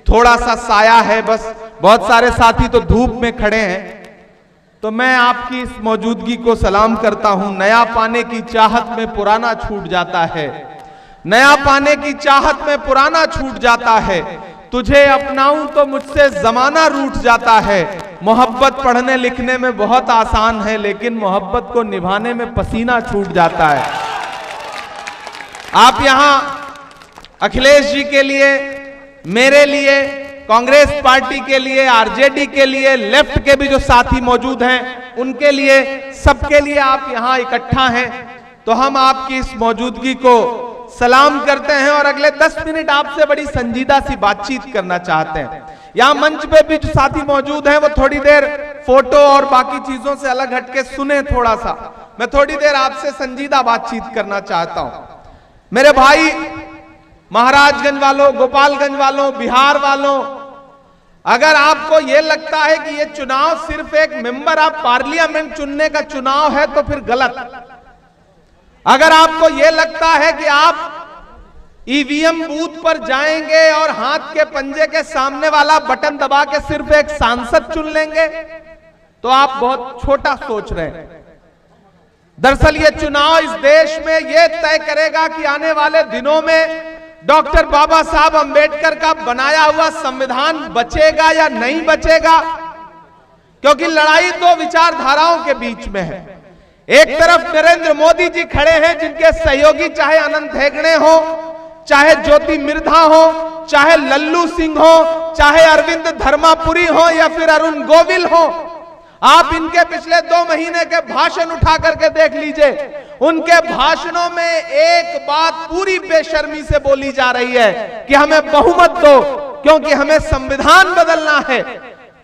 थोड़ा सा साया है बस, बहुत सारे साथी तो धूप में खड़े हैं। तो मैं आपकी इस मौजूदगी को सलाम करता हूं। नया पाने की चाहत में पुराना छूट जाता है, नया पाने की चाहत में पुराना छूट जाता है। तुझे अपनाऊं तो मुझसे जमाना रूठ जाता है। मोहब्बत पढ़ने लिखने में बहुत आसान है, लेकिन मोहब्बत को निभाने में पसीना छूट जाता है। आप यहां अखिलेश जी के लिए, मेरे लिए, कांग्रेस पार्टी के लिए, आरजेडी के लिए, लेफ्ट के भी जो साथी मौजूद हैं उनके लिए, सबके लिए आप यहां इकट्ठा हैं। तो हम आपकी इस मौजूदगी को सलाम करते हैं और अगले 10 मिनट आपसे बड़ी संजीदा सी बातचीत करना चाहते हैं। यहां मंच पे भी जो साथी मौजूद हैं वो थोड़ी देर फोटो और बाकी चीजों से अलग हटके सुने थोड़ा सा। मैं थोड़ी देर आपसे संजीदा बातचीत करना चाहता हूं। मेरे भाई महाराजगंज वालों, गोपालगंज वालों, बिहार वालों, अगर आपको यह लगता है कि यह चुनाव सिर्फ एक मेंबर ऑफ पार्लियामेंट चुनने का चुनाव है तो फिर गलत। अगर आपको यह लगता है कि आप ईवीएम बूथ पर जाएंगे और हाथ के पंजे के सामने वाला बटन दबा के सिर्फ एक सांसद चुन लेंगे तो आप बहुत छोटा सोच रहे हैं। दरअसल यह चुनाव इस देश में यह तय करेगा कि आने वाले दिनों में डॉक्टर बाबा साहब अंबेडकर का बनाया हुआ संविधान बचेगा या नहीं बचेगा, क्योंकि लड़ाई दो विचारधाराओं के बीच में है। एक तरफ नरेंद्र मोदी जी खड़े हैं जिनके सहयोगी चाहे अनंत हेगड़े हो, चाहे ज्योति मिर्धा हो, चाहे लल्लू सिंह हो, चाहे अरविंद धर्मापुरी हो या फिर अरुण गोविल हो। आप इनके पिछले 2 महीने के भाषण उठा करके देख लीजिए। उनके भाषणों में एक बात पूरी बेशर्मी से बोली जा रही है कि हमें बहुमत दो क्योंकि हमें संविधान बदलना है।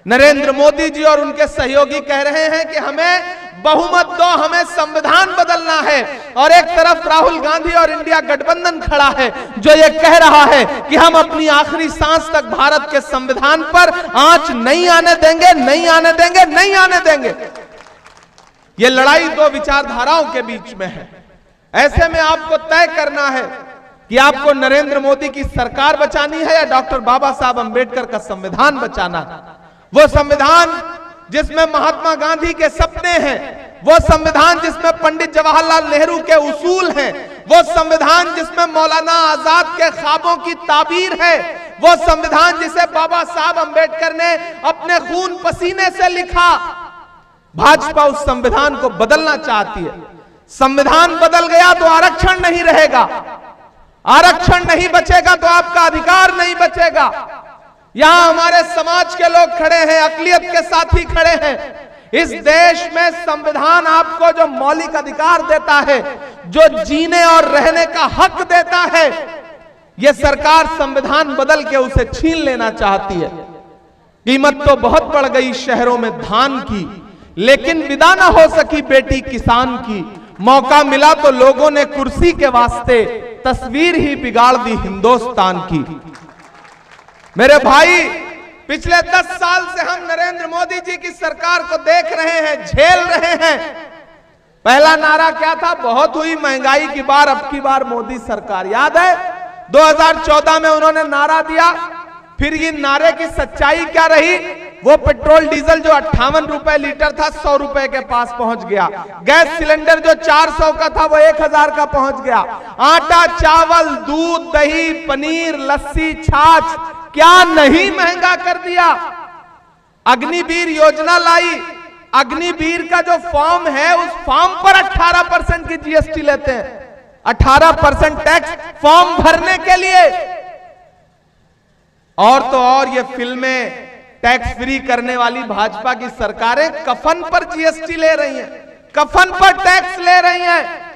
नरेंद्र मोदी जी और उनके सहयोगी कह रहे हैं कि हमें बहुमत दो, हमें संविधान बदलना है। और एक तरफ राहुल गांधी और इंडिया गठबंधन खड़ा है जो ये कह रहा है कि हम अपनी आखिरी सांस तक भारत के संविधान पर आंच नहीं आने देंगे, नहीं आने देंगे, नहीं आने देंगे। ये लड़ाई दो विचारधाराओं के बीच में है। ऐसे में आपको तय करना है कि आपको नरेंद्र मोदी की सरकार बचानी है या डॉक्टर बाबा साहब अंबेडकर का संविधान बचाना है। वो संविधान जिसमें महात्मा गांधी के सपने हैं, वो संविधान जिसमें पंडित जवाहरलाल नेहरू के उसूल हैं, वो संविधान जिसमें मौलाना आजाद के ख्वाबों की ताबीर है, वो संविधान जिसे बाबा साहब अंबेडकर ने अपने खून पसीने से लिखा। भाजपा उस संविधान को बदलना चाहती है। संविधान बदल गया तो आरक्षण नहीं रहेगा, आरक्षण नहीं बचेगा तो आपका अधिकार नहीं बचेगा। यहां हमारे समाज के लोग खड़े हैं, अकलियत के साथी खड़े हैं। इस देश में संविधान आपको जो मौलिक अधिकार देता है, जो जीने और रहने का हक देता है, यह सरकार संविधान बदल के उसे छीन लेना चाहती है। कीमत तो बहुत बढ़ गई शहरों में धान की, लेकिन विदा ना हो सकी बेटी किसान की। मौका मिला तो लोगों ने कुर्सी के वास्ते तस्वीर ही बिगाड़ दी हिंदुस्तान की। मेरे भाई, पिछले 10 साल से हम नरेंद्र मोदी जी की सरकार को देख रहे हैं, झेल रहे हैं। पहला नारा क्या था? बहुत हुई महंगाई की बार, अब की बार मोदी सरकार। याद है 2014 में उन्होंने नारा दिया। फिर ये नारे की सच्चाई क्या रही? वो पेट्रोल डीजल जो 58 रुपए लीटर था 100 रुपए के पास पहुंच गया। गैस सिलेंडर जो 400 का था वो 1000 का पहुंच गया। आटा, चावल, दूध, दही, पनीर, लस्सी, छाछ, क्या नहीं महंगा कर दिया। अग्निवीर योजना लाई। अग्निवीर का जो फॉर्म है उस फॉर्म पर 18% की जीएसटी लेते हैं। 18% टैक्स फॉर्म भरने के लिए। और तो और ये फिल्में टैक्स फ्री करने वाली भाजपा की सरकारें कफन पर जीएसटी ले रही हैं, कफन पर टैक्स ले रही हैं।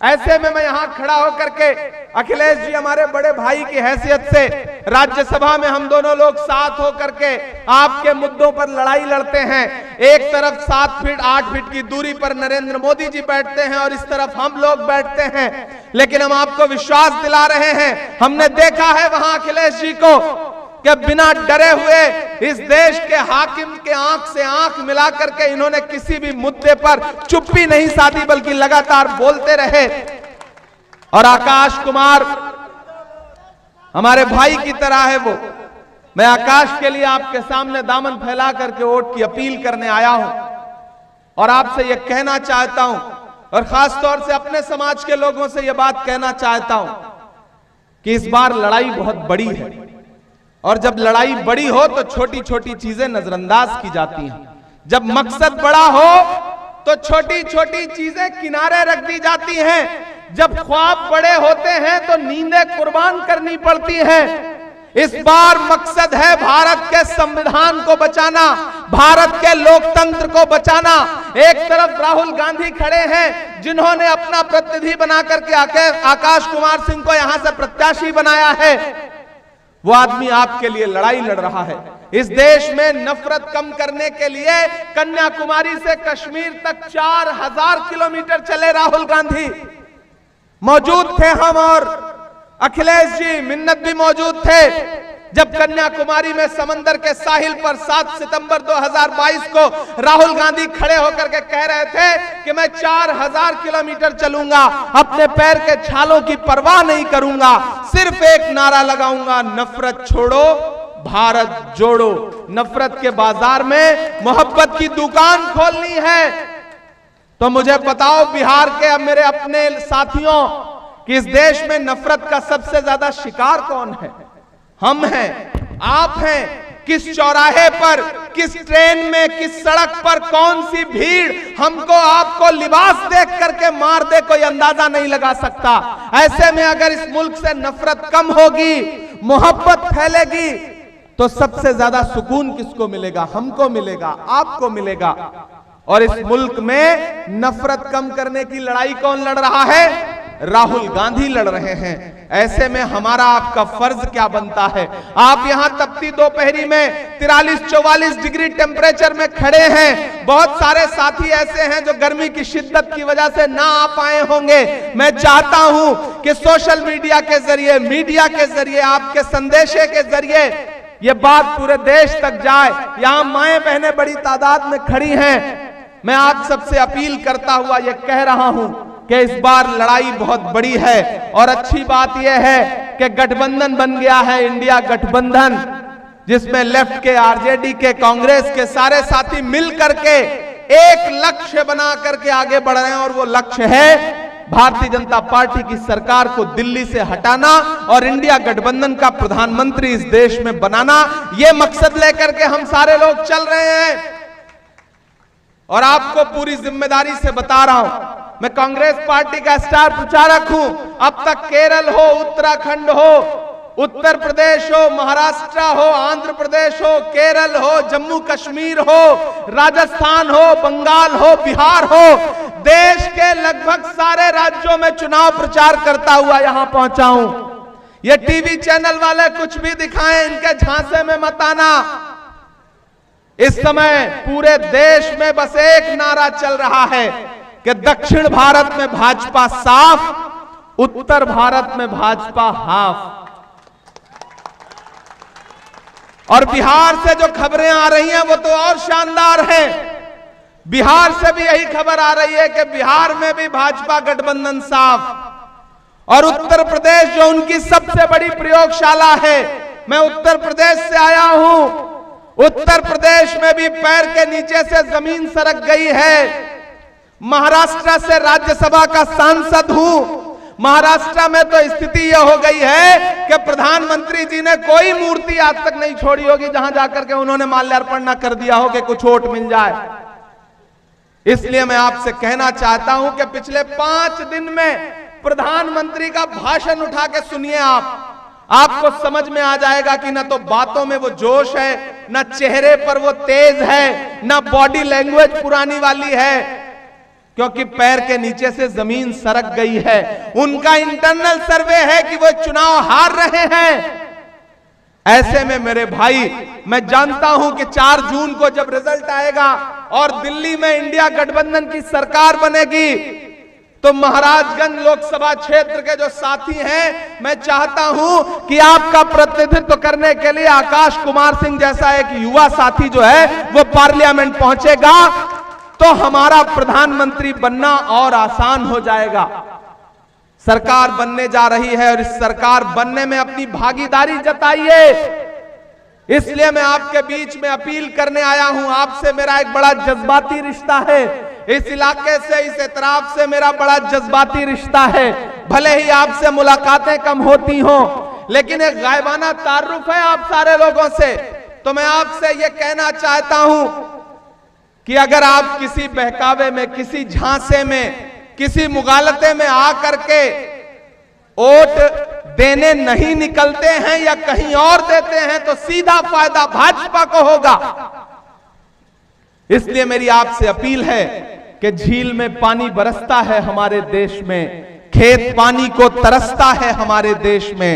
ऐसे में मैं यहां खड़ा होकर के अखिलेश जी हमारे बड़े भाई की हैसियत से राज्यसभा में हम दोनों लोग साथ होकर के आपके मुद्दों पर लड़ाई लड़ते हैं। एक तरफ 7 फीट 8 फीट की दूरी पर नरेंद्र मोदी जी बैठते हैं और इस तरफ हम लोग बैठते हैं, लेकिन हम आपको विश्वास दिला रहे हैं, हमने देखा है वहां अखिलेश जी को कि बिना डरे हुए इस देश के हाकिम के आंख से आंख मिलाकर के इन्होंने किसी भी मुद्दे पर चुप्पी नहीं साधी, बल्कि लगातार बोलते रहे। और आकाश कुमार हमारे भाई की तरह है, वो मैं आकाश के लिए आपके सामने दामन फैला करके वोट की अपील करने आया हूं और आपसे यह कहना चाहता हूं और खास तौर से अपने समाज के लोगों से यह बात कहना चाहता हूं कि इस बार लड़ाई बहुत बड़ी है और जब लड़ाई बड़ी हो तो छोटी छोटी चीजें नजरअंदाज की जाती हैं। जब मकसद बड़ा हो तो छोटी छोटी चीजें किनारे रख दी जाती हैं। जब ख्वाब बड़े होते हैं तो नींदें कुर्बान करनी पड़ती हैं। इस बार मकसद है भारत के संविधान को बचाना, भारत के लोकतंत्र को बचाना। एक तरफ राहुल गांधी खड़े हैं जिन्होंने अपना प्रतिनिधि बना करके आकाश कुमार सिंह को यहां से प्रत्याशी बनाया है। वो आदमी आपके लिए लड़ाई लड़ रहा है। इस देश में नफरत कम करने के लिए कन्याकुमारी से कश्मीर तक 4000 किलोमीटर चले राहुल गांधी। मौजूद थे हम और अखिलेश जी, मिन्नत भी मौजूद थे जब कन्याकुमारी में समंदर के साहिल पर 7 सितंबर 2022 को राहुल गांधी खड़े होकर के कह रहे थे कि मैं 4000 किलोमीटर चलूंगा, अपने पैर के छालों की परवाह नहीं करूंगा, सिर्फ एक नारा लगाऊंगा, नफरत छोड़ो भारत जोड़ो। नफरत के बाजार में मोहब्बत की दुकान खोलनी है। तो मुझे बताओ बिहार के अब मेरे अपने साथियों कि इस देश में नफरत का सबसे ज्यादा शिकार कौन है? हम हैं, आप हैं। किस चौराहे पर, किस ट्रेन में, किस सड़क पर कौन सी भीड़ हमको आपको लिबास देख करके मार दे कोई अंदाजा नहीं लगा सकता। ऐसे में अगर इस मुल्क से नफरत कम होगी, मोहब्बत फैलेगी, तो सबसे ज्यादा सुकून किसको मिलेगा? हमको मिलेगा, आपको मिलेगा। और इस मुल्क में नफरत कम करने की लड़ाई कौन लड़ रहा है? राहुल गांधी लड़ रहे हैं। ऐसे में हमारा आपका फर्ज क्या बनता है? आप यहां तपती दोपहरी में 43-44 डिग्री टेम्परेचर में खड़े हैं। बहुत सारे साथी ऐसे हैं जो गर्मी की शिद्दत की वजह से ना आ पाए होंगे। मैं चाहता हूं कि सोशल मीडिया के जरिए, मीडिया के जरिए, आपके संदेशे के जरिए ये बात पूरे देश तक जाए। यहां माएं बहनें बड़ी तादाद में खड़ी हैं। मैं आप सबसे अपील करता हुआ यह कह रहा हूं कि इस बार लड़ाई बहुत बड़ी है और अच्छी बात यह है कि गठबंधन बन गया है, इंडिया गठबंधन, जिसमें लेफ्ट के, आरजेडी के, कांग्रेस के सारे साथी मिल करके एक लक्ष्य बना करके आगे बढ़ रहे हैं और वो लक्ष्य है भारतीय जनता पार्टी की सरकार को दिल्ली से हटाना और इंडिया गठबंधन का प्रधानमंत्री इस देश में बनाना। ये मकसद लेकर के हम सारे लोग चल रहे हैं और आपको पूरी जिम्मेदारी से बता रहा हूं, मैं कांग्रेस पार्टी का स्टार प्रचारक हूं। अब तक केरल हो, उत्तराखंड हो, उत्तर प्रदेश हो, महाराष्ट्र हो, आंध्र प्रदेश हो, केरल हो, जम्मू कश्मीर हो, राजस्थान हो, बंगाल हो, बिहार हो, देश के लगभग सारे राज्यों में चुनाव प्रचार करता हुआ यहां पहुंचा हूं। ये टीवी चैनल वाले कुछ भी दिखाएं, इनके झांसे में मत आना। इस समय पूरे देश में बस एक नारा चल रहा है कि दक्षिण भारत में भाजपा साफ, उत्तर भारत में भाजपा हाफ। और बिहार से जो खबरें आ रही हैं वो तो और शानदार हैं। बिहार से भी यही खबर आ रही है कि बिहार में भी भाजपा गठबंधन साफ। और उत्तर प्रदेश जो उनकी सबसे बड़ी प्रयोगशाला है, मैं उत्तर प्रदेश से आया हूं। उत्तर प्रदेश में भी पैर के नीचे से जमीन सरक गई है। महाराष्ट्र से राज्यसभा का सांसद हूं। महाराष्ट्र में तो स्थिति यह हो गई है कि प्रधानमंत्री जी ने कोई मूर्ति आज तक नहीं छोड़ी होगी जहां जाकर के उन्होंने माल्यार्पण न कर दिया हो कि कुछ वोट मिल जाए। इसलिए मैं आपसे कहना चाहता हूं कि पिछले 5 दिन में प्रधानमंत्री का भाषण उठा के सुनिए आपको समझ में आ जाएगा कि ना तो बातों में वो जोश है, ना चेहरे पर वो तेज है, ना बॉडी लैंग्वेज पुरानी वाली है, क्योंकि पैर के नीचे से जमीन सरक गई है। उनका इंटरनल सर्वे है कि वो चुनाव हार रहे हैं। ऐसे में मेरे भाई, मैं जानता हूं कि 4 जून को जब रिजल्ट आएगा और दिल्ली में इंडिया गठबंधन की सरकार बनेगी, तो महाराजगंज लोकसभा क्षेत्र के जो साथी हैं, मैं चाहता हूं कि आपका प्रतिनिधित्व करने के लिए आकाश कुमार सिंह जैसा एक युवा साथी जो है वो पार्लियामेंट पहुंचेगा, तो हमारा प्रधानमंत्री बनना और आसान हो जाएगा। सरकार बनने जा रही है और इस सरकार बनने में अपनी भागीदारी जताइए। इसलिए मैं आपके बीच में अपील करने आया हूं। आपसे मेरा एक बड़ा जज्बाती रिश्ता है, इस इलाके से, इस एतराफ से मेरा बड़ा जज्बाती रिश्ता है। भले ही आपसे मुलाकातें कम होती हों, लेकिन एक गायबाना तारुफ है आप सारे लोगों से। तो मैं आपसे ये कहना चाहता हूं कि अगर आप किसी बहकावे में, किसी झांसे में, किसी मुगालते में आकर के वोट देने नहीं निकलते हैं या कहीं और देते हैं, तो सीधा फायदा भाजपा को होगा। इसलिए मेरी आपसे अपील है कि झील में पानी बरसता है हमारे देश में, खेत पानी को तरसता है हमारे देश में,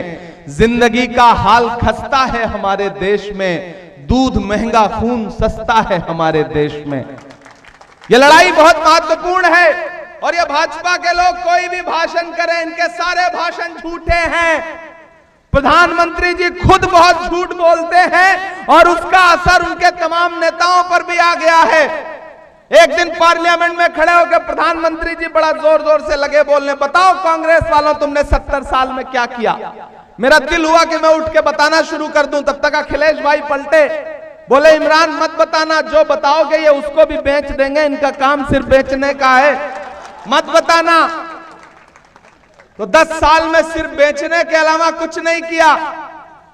जिंदगी का हाल खस्ता है हमारे देश में, दूध महंगा खून सस्ता है हमारे देश में। यह लड़ाई बहुत महत्वपूर्ण है। और ये भाजपा के लोग कोई भी भाषण करें, इनके सारे भाषण झूठे हैं। प्रधानमंत्री जी खुद बहुत झूठ बोलते हैं और उसका असर उनके तमाम नेताओं पर भी आ गया है। एक दिन पार्लियामेंट में खड़े होकर प्रधानमंत्री जी बड़ा जोर जोर से लगे बोलने, बताओ कांग्रेस वालों तुमने 70 साल में क्या किया। मेरा दिल हुआ कि मैं उठ के बताना शुरू कर दूं, तब तक अखिलेश भाई पलटे, बोले इमरान मत बताना, जो बताओगे ये उसको भी बेच देंगे, इनका काम सिर्फ बेचने का है, मत बताना। तो 10 साल में सिर्फ बेचने के अलावा कुछ नहीं किया।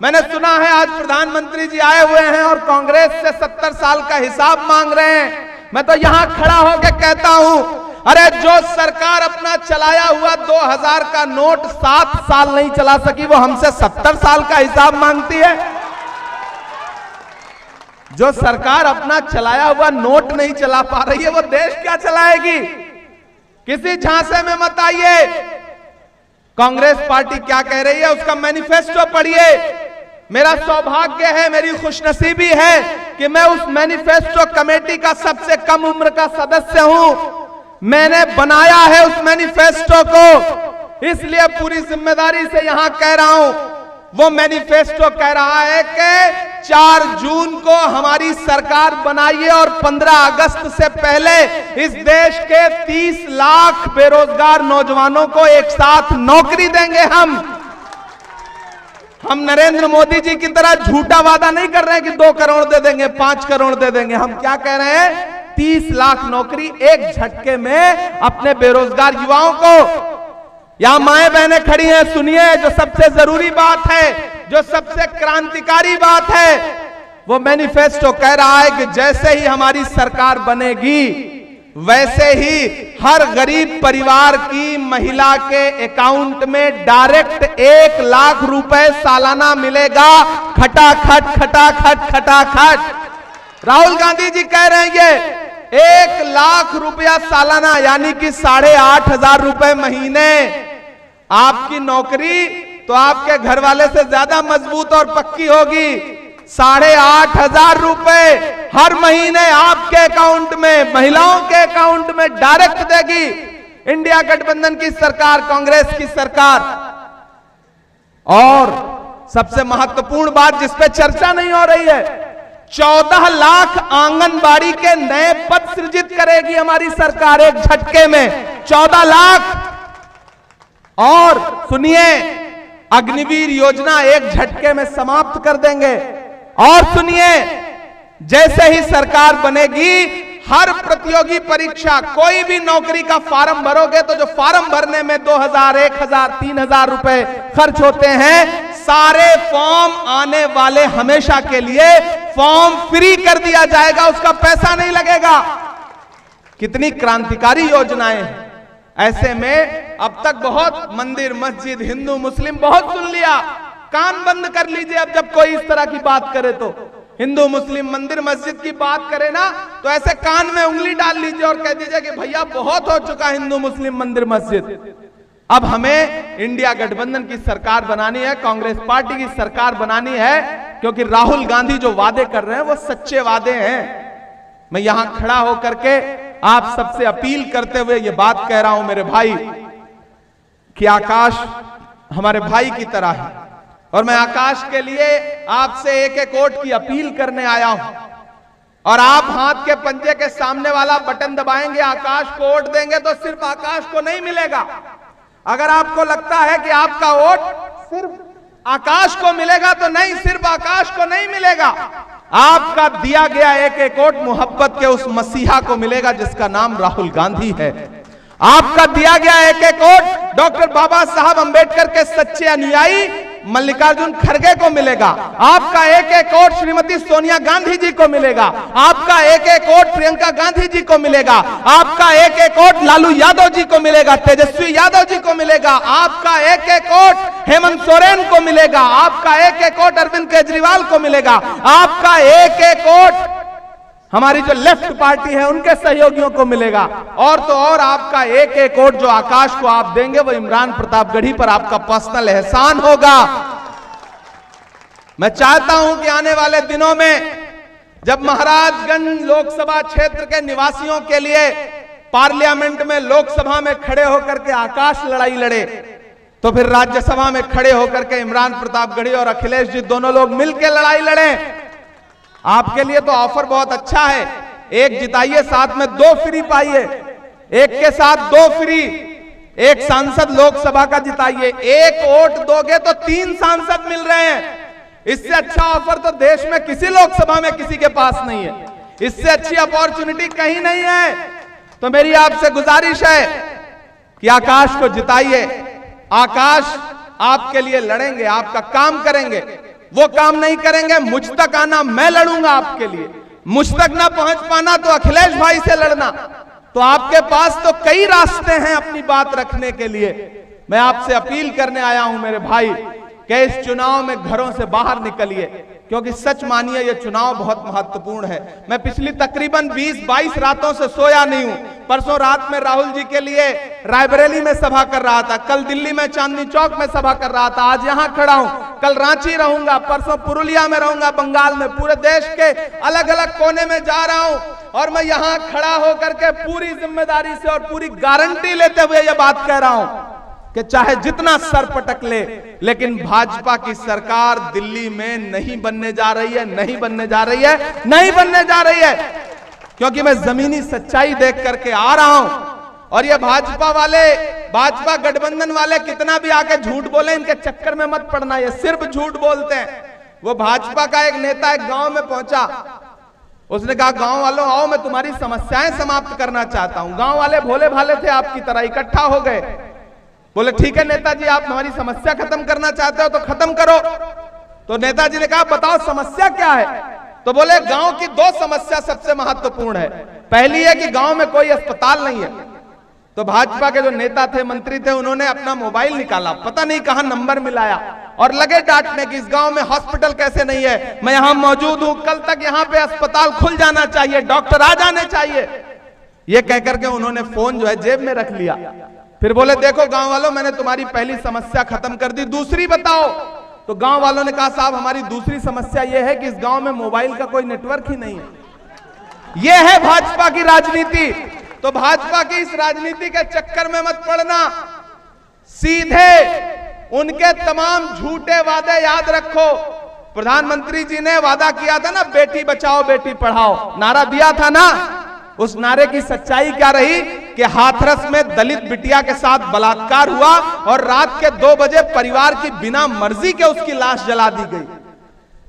मैंने सुना है आज प्रधानमंत्री जी आए हुए हैं और कांग्रेस से 70 साल का हिसाब मांग रहे हैं। मैं तो यहां खड़ा होकर कहता हूं, अरे जो सरकार अपना चलाया हुआ 2000 का नोट 7 साल नहीं चला सकी, वो हमसे 70 साल का हिसाब मांगती है। जो सरकार अपना चलाया हुआ नोट नहीं चला पा रही है, वो देश क्या चलाएगी। किसी झांसे में मत आइए। कांग्रेस पार्टी क्या कह रही है उसका मैनिफेस्टो पढ़िए। मेरा सौभाग्य है, मेरी खुशनसीबी है कि मैं उस मैनिफेस्टो कमेटी का सबसे कम उम्र का सदस्य हूं। मैंने बनाया है उस मैनिफेस्टो को, इसलिए पूरी जिम्मेदारी से यहां कह रहा हूं। वो मैनिफेस्टो कह रहा है कि 4 जून को हमारी सरकार बनाइए और 15 अगस्त से पहले इस देश के 30 लाख बेरोजगार नौजवानों को एक साथ नौकरी देंगे। हम नरेंद्र मोदी जी की तरह झूठा वादा नहीं कर रहे हैं कि 2 करोड़ दे देंगे, 5 करोड़ दे देंगे। हम क्या कह रहे हैं, 30 लाख नौकरी एक झटके में अपने बेरोजगार युवाओं को। यहां माएं बहनें खड़ी हैं, सुनिए, जो सबसे जरूरी बात है, जो सबसे क्रांतिकारी बात है, वो मैनिफेस्टो कह रहा है कि जैसे ही हमारी सरकार बनेगी, वैसे ही हर गरीब परिवार की महिला के अकाउंट में डायरेक्ट 1 लाख रुपए सालाना मिलेगा। खटाखट खटाखट खटाखट। राहुल गांधी जी कह रहे हैं ये 1 लाख रुपया सालाना, यानी कि 8,500 रुपए महीने। आपकी नौकरी तो आपके घर वाले से ज्यादा मजबूत और पक्की होगी। 8,500 रुपए हर महीने आपके अकाउंट में, महिलाओं के अकाउंट में डायरेक्ट देगी इंडिया गठबंधन की सरकार, कांग्रेस की सरकार। और सबसे महत्वपूर्ण बात जिस पे चर्चा नहीं हो रही है, 14 लाख आंगनबाड़ी के नए पद सृजित करेगी हमारी सरकार एक झटके में। 14 लाख। और सुनिए, अग्निवीर योजना एक झटके में समाप्त कर देंगे। और सुनिए, जैसे ही सरकार बनेगी, हर प्रतियोगी परीक्षा, कोई भी नौकरी का फॉर्म भरोगे तो जो फॉर्म भरने में 2,000, 1,000, 3,000 रुपए खर्च होते हैं, सारे फॉर्म आने वाले हमेशा के लिए फॉर्म फ्री कर दिया जाएगा, उसका पैसा नहीं लगेगा। कितनी क्रांतिकारी योजनाएं हैं। ऐसे में अब तक बहुत मंदिर मस्जिद हिंदू मुस्लिम बहुत सुन लिया, कान बंद कर लीजिए। अब जब कोई इस तरह की बात करे, तो हिंदू मुस्लिम मंदिर मस्जिद की बात करे ना, तो ऐसे कान में उंगली डाल लीजिए और कह दीजिए कि भैया बहुत हो चुका हिंदू मुस्लिम मंदिर मस्जिद। अब हमें इंडिया गठबंधन की सरकार बनानी है, कांग्रेस पार्टी की सरकार बनानी है, क्योंकि राहुल गांधी जो वादे कर रहे हैं वो सच्चे वादे हैं। मैं यहां खड़ा होकर के आप सबसे अपील करते हुए ये बात कह रहा हूं मेरे भाई, कि आकाश हमारे भाई की तरह है, और मैं आकाश के लिए आपसे एक वोट की अपील करने आया हूं। और आप हाथ के पंजे के सामने वाला बटन दबाएंगे, आकाश को वोट देंगे, तो सिर्फ आकाश को नहीं मिलेगा। अगर आपको लगता है कि आपका वोट सिर्फ आकाश को मिलेगा तो नहीं, सिर्फ आकाश को नहीं मिलेगा, आपका दिया गया एक एक वोट मोहब्बत के उस मसीहा को मिलेगा जिसका नाम राहुल गांधी है। आपका दिया गया एक एक वोट डॉक्टर बाबा साहब अंबेडकर के सच्चे अनुयायी मल्लिकार्जुन खड़गे को मिलेगा। आपका एक एक वोट श्रीमती सोनिया गांधी जी को मिलेगा। आपका एक एक वोट प्रियंका गांधी जी को मिलेगा। आपका एक एक वोट लालू यादव जी को मिलेगा, तेजस्वी यादव जी को मिलेगा। आपका एक एक वोट हेमंत सोरेन को मिलेगा। आपका एक एक वोट अरविंद केजरीवाल को मिलेगा। आपका एक एक वोट हमारी जो लेफ्ट पार्टी है उनके सहयोगियों को मिलेगा। और तो और आपका एक एक वोट जो आकाश को आप देंगे वो इमरान प्रतापगढ़ी पर आपका पर्सनल एहसान होगा। मैं चाहता हूं कि आने वाले दिनों में जब महाराजगंज लोकसभा क्षेत्र के निवासियों के लिए पार्लियामेंट में लोकसभा में खड़े होकर के आकाश लड़ाई लड़े, तो फिर राज्यसभा में खड़े होकर के इमरान प्रतापगढ़ी और अखिलेश जी दोनों लोग मिलकर लड़ाई लड़े। आपके लिए तो ऑफर बहुत अच्छा है, एक जिताइए साथ में दो फ्री पाइए, एक के साथ दो फ्री, एक सांसद लोकसभा का जिताइए, एक वोट दोगे तो 3 सांसद मिल रहे हैं। इससे अच्छा ऑफर तो देश में किसी लोकसभा में किसी के पास नहीं है, इससे अच्छी अपॉर्चुनिटी कहीं नहीं है। तो मेरी आपसे गुजारिश है कि आकाश को जिताइए, आकाश आपके लिए लड़ेंगे, आपका काम करेंगे। वो काम नहीं करेंगे, मुझ तक आना, मैं लड़ूंगा आपके लिए। मुझ तक ना पहुंच पाना तो अखिलेश भाई से लड़ना। तो आपके पास तो कई रास्ते हैं अपनी बात रखने के लिए। मैं आपसे अपील करने आया हूं मेरे भाई कि इस चुनाव में घरों से बाहर निकलिए, क्योंकि सच मानिए यह चुनाव बहुत महत्वपूर्ण है। मैं पिछली तकरीबन 20-22 रातों से सोया नहीं हूं। परसों रात में राहुल जी के लिए रायबरेली में सभा कर रहा था, कल दिल्ली में चांदनी चौक में सभा कर रहा था, आज यहां खड़ा हूं, कल रांची रहूंगा, परसों पुरुलिया में रहूंगा, बंगाल में, पूरे देश के अलग अलग कोने में जा रहा हूं। और मैं यहां खड़ा होकर के पूरी जिम्मेदारी से और पूरी गारंटी लेते हुए यह बात कह रहा हूं कि चाहे जितना सर पटक ले, लेकिन भाजपा की सरकार दिल्ली में नहीं बनने जा रही है, नहीं बनने जा रही है, नहीं बनने जा रही है। क्योंकि मैं जमीनी सच्चाई देख करके आ रहा हूं। और ये भाजपा वाले, भाजपा गठबंधन वाले कितना भी आके झूठ बोले, इनके चक्कर में मत पड़ना, ये सिर्फ झूठ बोलते हैं। वो भाजपा का एक नेता एक गांव में पहुंचा, उसने कहा गांव वालों आओ, मैं तुम्हारी समस्याएं समाप्त करना चाहता हूं। गांव वाले भोले भाले थे, आपकी तरह इकट्ठा हो गए, बोले ठीक है नेताजी, आप हमारी समस्या खत्म करना चाहते हो तो खत्म करो। तो नेताजी ने कहा बताओ समस्या क्या है। तो बोले गांव की 2 समस्या सबसे महत्वपूर्ण है। पहली है कि गांव में कोई अस्पताल नहीं है। तो भाजपा के जो नेता थे, मंत्री थे, उन्होंने अपना मोबाइल निकाला, पता नहीं कहां नंबर मिलाया और लगे डांटने कि इस गांव में हॉस्पिटल कैसे नहीं है, मैं यहां मौजूद हूं, कल तक यहां पे अस्पताल खुल जाना चाहिए, डॉक्टर आ जाने चाहिए। ये कहकर के उन्होंने फोन जो है जेब में रख लिया। फिर बोले देखो गांव वालों, मैंने तुम्हारी पहली समस्या खत्म कर दी, दूसरी बताओ। तो गांव वालों ने कहा साहब हमारी दूसरी समस्या यह है कि इस गांव में मोबाइल का कोई नेटवर्क ही नहीं है। यह है भाजपा की राजनीति। तो भाजपा की इस राजनीति के चक्कर में मत पड़ना, सीधे उनके तमाम झूठे वादे याद रखो। प्रधानमंत्री जी ने वादा किया था ना, बेटी बचाओ बेटी पढ़ाओ, नारा दिया था ना। उस नारे की सच्चाई क्या रही कि हाथरस में दलित बिटिया के साथ बलात्कार हुआ और रात के 2 बजे परिवार की बिना मर्जी के उसकी लाश जला दी गई।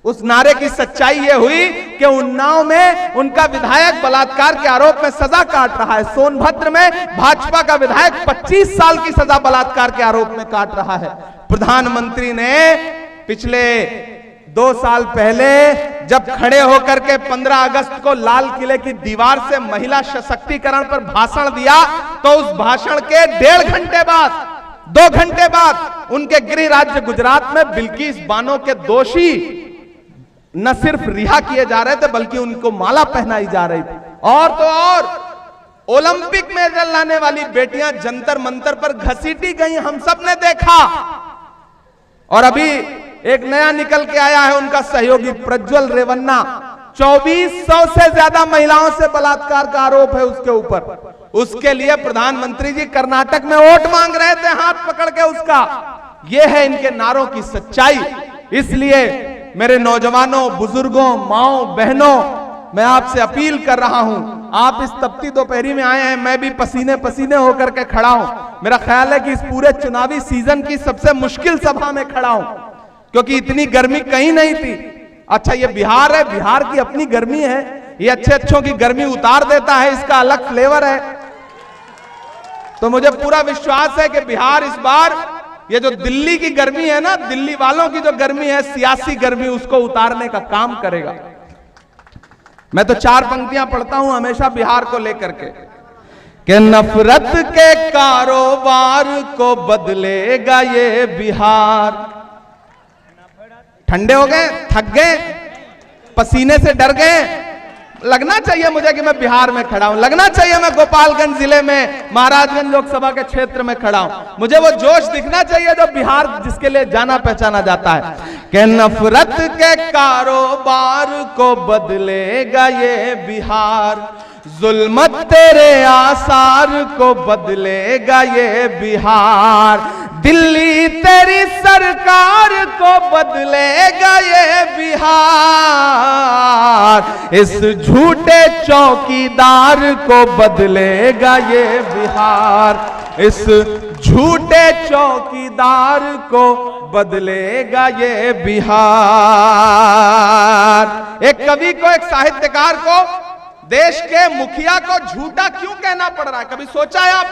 उस नारे की सच्चाई यह हुई कि उन्नाव में उनका विधायक बलात्कार के आरोप में सजा काट रहा है। सोनभद्र में भाजपा का विधायक 25 साल की सजा बलात्कार के आरोप में काट रहा है। प्रधानमंत्री ने पिछले 2 साल पहले जब खड़े होकर के 15 अगस्त को लाल किले की दीवार से महिला सशक्तिकरण पर भाषण दिया, तो उस भाषण के 1.5 घंटे बाद, 2 घंटे बाद उनके गृह राज्य गुजरात में बिल्किस बानो के दोषी न सिर्फ रिहा किए जा रहे थे बल्कि उनको माला पहनाई जा रही थी। और तो और ओलंपिक मेडल लाने वाली बेटियां जंतर मंतर पर घसीटी गई, हम सब ने देखा। और अभी एक नया निकल के आया है उनका सहयोगी प्रज्वल रेवन्ना, 2400 से ज्यादा महिलाओं से बलात्कार का आरोप है उसके ऊपर। उसके लिए प्रधानमंत्री जी कर्नाटक में वोट मांग रहे थे हाथ पकड़ के उसका। यह है इनके नारों की सच्चाई। इसलिए मेरे नौजवानों, बुजुर्गों, माओ, बहनों, मैं आपसे अपील कर रहा हूं, आप इस तपती दोपहरी में आए हैं, मैं भी पसीने पसीने होकर के खड़ा हूं। मेरा ख्याल है कि इस पूरे चुनावी सीजन की सबसे मुश्किल सभा में खड़ा हूं। क्योंकि इतनी गर्मी कहीं नहीं थी। अच्छा ये बिहार है, बिहार की अपनी गर्मी है, ये अच्छे अच्छों की गर्मी उतार देता है, इसका अलग फ्लेवर है। तो मुझे पूरा विश्वास है कि बिहार इस बार ये जो दिल्ली की गर्मी है ना, दिल्ली वालों की जो गर्मी है, सियासी गर्मी, उसको उतारने का काम करेगा। मैं तो 4 पंक्तियां पढ़ता हूं हमेशा बिहार को लेकर के कि नफरत के कारोबार को बदलेगा ये बिहार। ठंडे हो गए, थक गए, पसीने से डर गए, लगना चाहिए मुझे कि मैं बिहार में खड़ा हूं, लगना चाहिए मैं गोपालगंज जिले में महाराजगंज लोकसभा के क्षेत्र में खड़ा हूं, मुझे वो जोश दिखना चाहिए जो बिहार जिसके लिए जाना पहचाना जाता है कि नफरत के कारोबार को बदलेगा ये बिहार, जुल्मत तेरे आसार को बदलेगा ये बिहार, दिल्ली तेरी सरकार को बदलेगा ये बिहार, इस झूठे चौकीदार को बदलेगा ये बिहार, इस झूठे चौकीदार को बदलेगा ये बिहार। एक कवि को, एक साहित्यकार को, देश के मुखिया को झूठा क्यों कहना पड़ रहा है? कभी सोचा है आप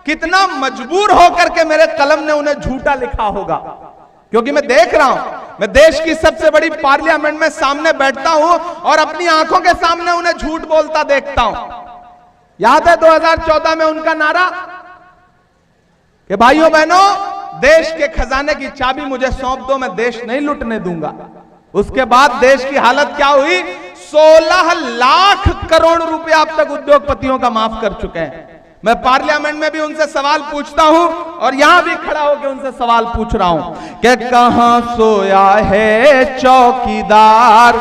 कितना मजबूर होकर के मेरे कलम ने उन्हें झूठा लिखा होगा? क्योंकि मैं देख रहा हूं, मैं देश की सबसे बड़ी पार्लियामेंट में सामने बैठता हूं और अपनी आंखों के सामने उन्हें झूठ बोलता देखता हूं। याद है 2014 में उनका नारा कि भाइयों बहनों, देश के खजाने की चाबी मुझे सौंप दो, मैं देश नहीं लुटने दूंगा। उसके बाद देश की हालत क्या हुई? 16 लाख करोड़ रुपए अब तक उद्योगपतियों का माफ कर चुके हैं। मैं पार्लियामेंट में भी उनसे सवाल पूछता हूं और यहां भी खड़ा होकर उनसे सवाल पूछ रहा हूं कि कहां सोया है चौकीदार,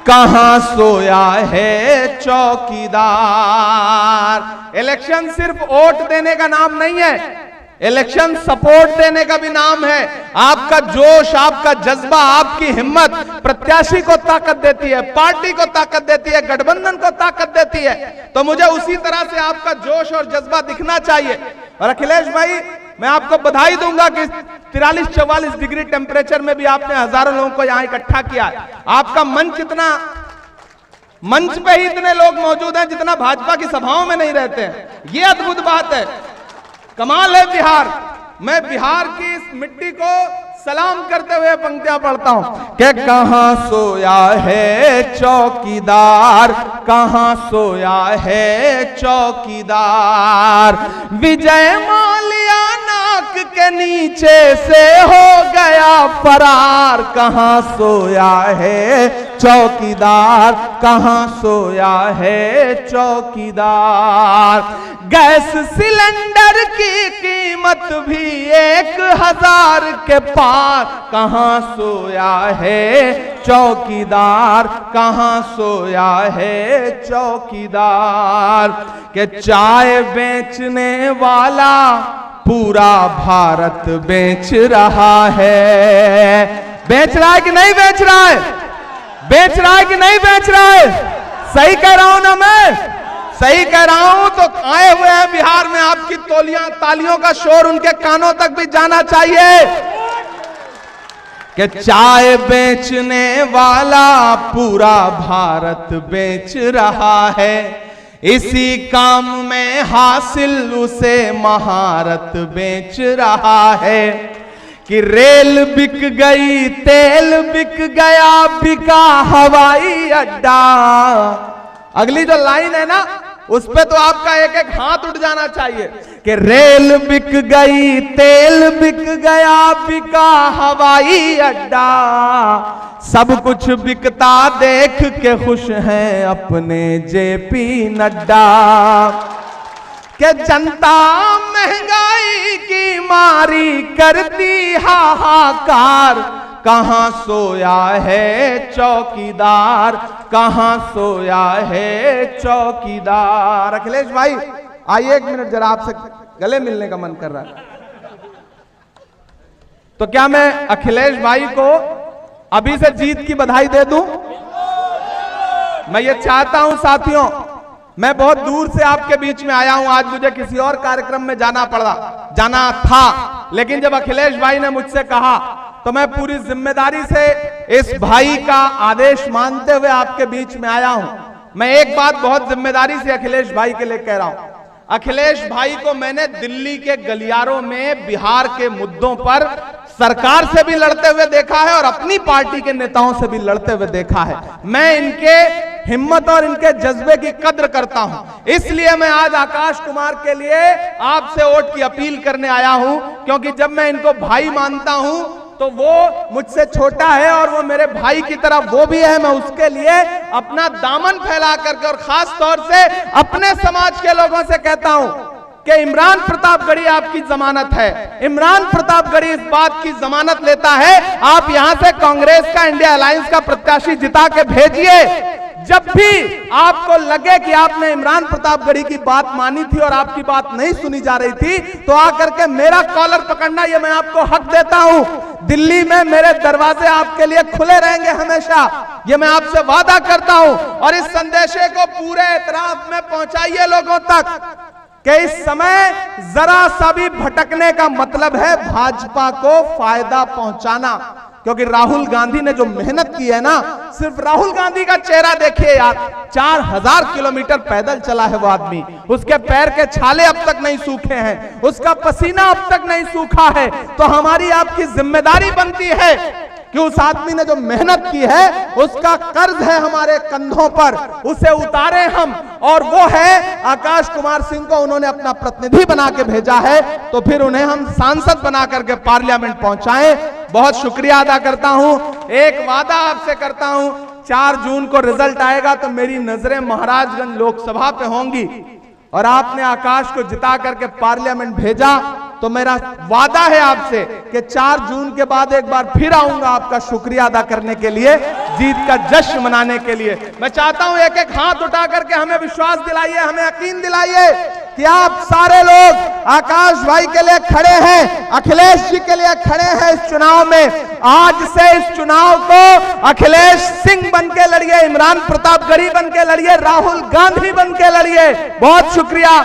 कहां सोया है चौकीदार। इलेक्शन सिर्फ वोट देने का नाम नहीं है, इलेक्शन सपोर्ट देने का भी नाम है। आपका जोश, आपका जज्बा, आपकी हिम्मत प्रत्याशी को ताकत देती है, पार्टी को ताकत देती है, गठबंधन को ताकत देती है। तो मुझे उसी तरह से आपका जोश और जज्बा दिखना चाहिए। और अखिलेश भाई, मैं आपको बधाई दूंगा कि 43-44 डिग्री टेम्परेचर में भी आपने हजारों लोगों को यहां इकट्ठा किया। आपका मंच इतना, मंच पे ही इतने लोग मौजूद हैं जितना भाजपा की सभाओं में नहीं रहते हैं। ये अद्भुत बात है, कमाल है बिहार। मैं बिहार की इस मिट्टी को सलाम करते हुए पंक्तियां पढ़ता हूं कि कहां सोया है चौकीदार, कहां सोया है चौकीदार, विजय माल्या नाक के नीचे से हो गया फरार, कहां सोया है चौकीदार, कहां सोया है चौकीदार, गैस सिलेंडर की कीमत भी 1000 के पार, कहां सोया है चौकीदार, कहां सोया है चौकीदार, के चाय बेचने वाला पूरा भारत बेच रहा है। बेच रहा है कि नहीं बेच रहा है? बेच रहा है कि नहीं बेच रहा है? सही कह रहा हूं ना मैं? सही कह रहा हूं। तो आए हुए हैं बिहार में, आपकी तालियों का शोर उनके कानों तक भी जाना चाहिए कि चाय बेचने वाला पूरा भारत बेच रहा है, इसी काम में हासिल उसे महारत बेच रहा है, कि रेल बिक गई, तेल बिक गया, बिका हवाई अड्डा। अगली जो लाइन है ना, उस पे तो आपका एक एक हाथ उठ जाना चाहिए कि रेल बिक गई, तेल बिक गया, बिका हवाई अड्डा, सब कुछ बिकता देख के खुश हैं अपने जेपी नड्डा, कि जनता महंगाई की मारी करती हाहाकार, कहां सोया है चौकीदार, कहां सोया है चौकीदार। अखिलेश भाई आइए 1 मिनट, जरा आपसे गले मिलने का मन कर रहा है। तो क्या मैं अखिलेश भाई को अभी से जीत की बधाई दे दूं? मैं ये चाहता हूं साथियों, मैं बहुत दूर से आपके बीच में आया हूं, आज मुझे किसी और कार्यक्रम में जाना था, लेकिन जब अखिलेश भाई ने मुझसे कहा तो मैं पूरी जिम्मेदारी से इस भाई का आदेश मानते हुए आपके बीच में आया हूं। मैं एक बात बहुत जिम्मेदारी से अखिलेश भाई के लिए कह रहा हूं। अखिलेश भाई को मैंने दिल्ली के गलियारों में बिहार के मुद्दों पर सरकार से भी लड़ते हुए देखा है और अपनी पार्टी के नेताओं से भी लड़ते हुए देखा है। मैं इनके हिम्मत और इनके जज्बे की कद्र करता हूं। इसलिए मैं आज आकाश कुमार के लिए आपसे वोट की अपील करने आया हूं, क्योंकि जब मैं इनको भाई मानता हूं तो वो मुझसे छोटा है और वो मेरे भाई की तरह वो भी है। मैं उसके लिए अपना दामन फैला करके और खास तौर से अपने समाज के लोगों से कहता हूं कि इमरान प्रतापगढ़ी आपकी जमानत है। इमरान प्रतापगढ़ी इस बात की जमानत लेता है, आप यहां से कांग्रेस का, इंडिया अलायंस का प्रत्याशी जिता के भेजिए। जब भी आपको लगे कि आपने इमरान प्रतापगढ़ी की बात मानी थी और आपकी बात नहीं सुनी जा रही थी, तो आकर के मेरा कॉलर पकड़ना, ये मैं आपको हक देता हूं। दिल्ली में मेरे दरवाजे आपके लिए खुले रहेंगे हमेशा, ये मैं आपसे वादा करता हूं। और इस संदेशे को पूरे एतराफ में पहुंचाइए लोगों तक कि इस समय जरा सा भी भटकने का मतलब है भाजपा को फायदा पहुंचाना। क्योंकि राहुल गांधी ने जो मेहनत की है ना, सिर्फ राहुल गांधी का चेहरा देखिए यार, 4000 किलोमीटर पैदल चला है वो आदमी, उसके पैर के छाले अब तक नहीं सूखे हैं, उसका पसीना अब तक नहीं सूखा है। तो हमारी आपकी जिम्मेदारी बनती है कि उस आदमी ने जो मेहनत की है उसका कर्ज है हमारे कंधों पर, उसे उतारे हम। और वो है आकाश कुमार सिंह को उन्होंने अपना प्रतिनिधि बना के भेजा है, तो फिर उन्हें हम सांसद बना करके पार्लियामेंट पहुंचाएं। बहुत शुक्रिया अदा करता हूं। एक वादा आपसे करता हूं, 4 जून को रिजल्ट आएगा तो मेरी नजरें महाराजगंज लोकसभा पे होंगी और आपने आकाश को जिता करके पार्लियामेंट भेजा, तो मेरा वादा है आपसे कि 4 जून के बाद एक बार फिर आऊंगा आपका शुक्रिया अदा करने के लिए, जीत का जश्न मनाने के लिए। मैं चाहता हूं एक एक हाथ उठा करके हमें विश्वास दिलाइए, हमें यकीन दिलाइए कि आप सारे लोग आकाश भाई के लिए खड़े हैं, अखिलेश जी के लिए खड़े हैं इस चुनाव में। आज से इस चुनाव को अखिलेश सिंह बन के लड़िए, इमरान प्रतापगढ़ी बन के लड़िए, राहुल गांधी बन के लड़िए। बहुत शुक्रिया।